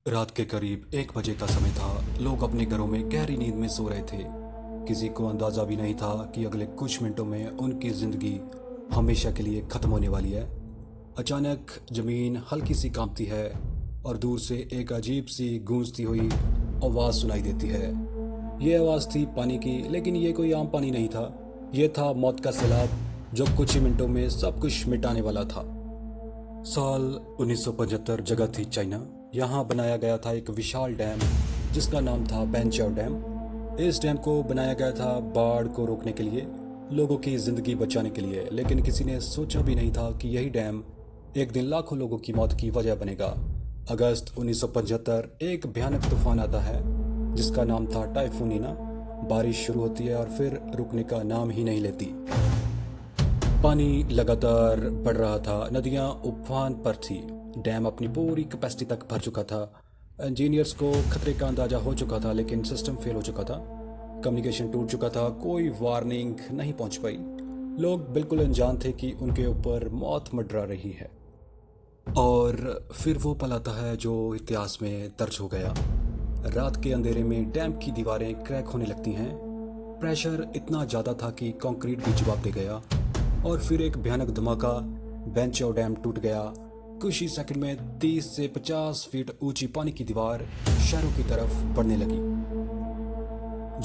रात के करीब 1 बजे का समय था। लोग अपने घरों में गहरी नींद में सो रहे थे। किसी को अंदाजा भी नहीं था कि अगले कुछ मिनटों में उनकी जिंदगी हमेशा के लिए खत्म होने वाली है। अचानक जमीन हल्की सी कांपती है और दूर से एक अजीब सी गूंजती हुई आवाज सुनाई देती है। ये आवाज थी पानी की, लेकिन ये कोई आम पानी नहीं था। ये था मौत का सैलाब जो कुछ ही मिनटों में सब कुछ मिटाने वाला था। साल 1975, जगह थी चाइना। यहाँ बनाया गया था एक विशाल डैम जिसका नाम था बेंचाओ डैम। इस डैम को बनाया गया था बाढ़ को रोकने के लिए, लोगों की ज़िंदगी बचाने के लिए। लेकिन किसी ने सोचा भी नहीं था कि यही डैम एक दिन लाखों लोगों की मौत की वजह बनेगा। अगस्त 1975, एक भयानक तूफान आता है जिसका नाम था टाइफून नीना। बारिश शुरू होती है और फिर रुकने का नाम ही नहीं लेती। पानी लगातार बढ़ रहा था, नदियां उफान पर थी। डैम अपनी पूरी कैपेसिटी तक भर चुका था। इंजीनियर्स को खतरे का अंदाजा हो चुका था, लेकिन सिस्टम फेल हो चुका था। कम्युनिकेशन टूट चुका था, कोई वार्निंग नहीं पहुंच पाई। लोग बिल्कुल अनजान थे कि उनके ऊपर मौत मंडरा रही है। और फिर वो पल आता है जो इतिहास में दर्ज हो गया। रात के अंधेरे में डैम की दीवारें क्रैक होने लगती हैं। प्रेशर इतना ज़्यादा था कि कंक्रीट भी जवाब दे गया। और फिर एक भयानक धमाका, बेंचाओ डैम टूट गया। कुछ ही सेकंड में 30 से 50 फीट ऊंची पानी की दीवार शहरों की तरफ बढ़ने लगी।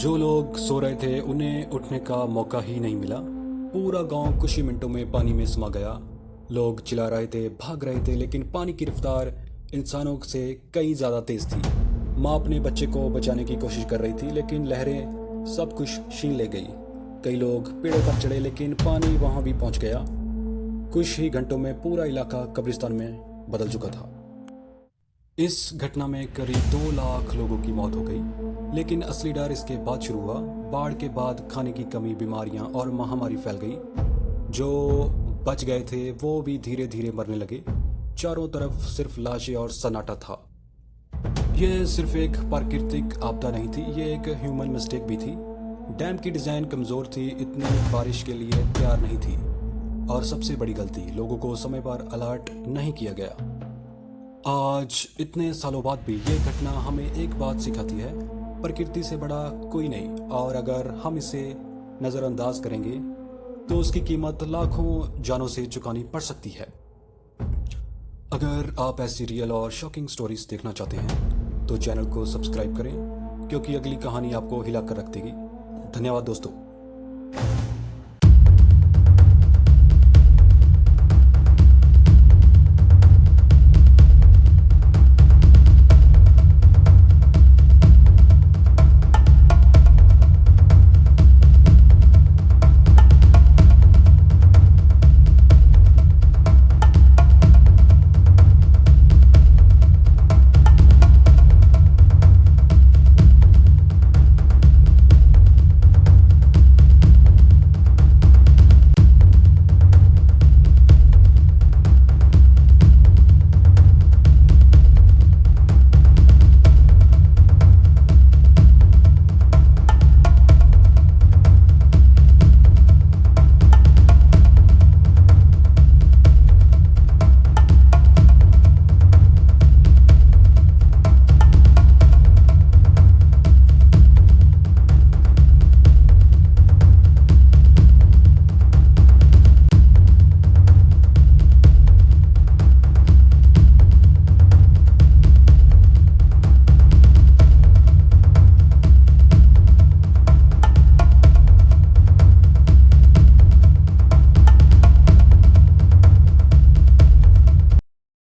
जो लोग सो रहे थे उन्हें उठने का मौका ही नहीं मिला। पूरा गांव कुछ ही मिनटों में पानी में समा गया। लोग चिल्ला रहे थे, भाग रहे थे, लेकिन पानी की रफ्तार इंसानों से कई ज़्यादा तेज थी। माँ अपने बच्चे को बचाने की कोशिश कर रही थी, लेकिन लहरें सब कुछ छीन ले गई। कई लोग पेड़ों पर चढ़े, लेकिन पानी वहां भी पहुंच गया। कुछ ही घंटों में पूरा इलाका कब्रिस्तान में बदल चुका था। इस घटना में करीब 2 लाख लोगों की मौत हो गई। लेकिन असली डर इसके बाद शुरू हुआ। बाढ़ के बाद खाने की कमी, बीमारियां और महामारी फैल गई। जो बच गए थे वो भी धीरे धीरे मरने लगे। चारों तरफ सिर्फ लाशें और सन्नाटा था। यह सिर्फ एक प्राकृतिक आपदा नहीं थी, ये एक ह्यूमन मिस्टेक भी थी। डैम की डिज़ाइन कमज़ोर थी, इतनी बारिश के लिए तैयार नहीं थी। और सबसे बड़ी गलती, लोगों को समय पर अलर्ट नहीं किया गया। आज इतने सालों बाद भी ये घटना हमें एक बात सिखाती है, प्रकृति से बड़ा कोई नहीं। और अगर हम इसे नज़रअंदाज करेंगे तो उसकी कीमत लाखों जानों से चुकानी पड़ सकती है। अगर आप ऐसी रियल और शॉकिंग स्टोरीज देखना चाहते हैं तो चैनल को सब्सक्राइब करें, क्योंकि अगली कहानी आपको हिला कर रख देगी। धन्यवाद दोस्तों।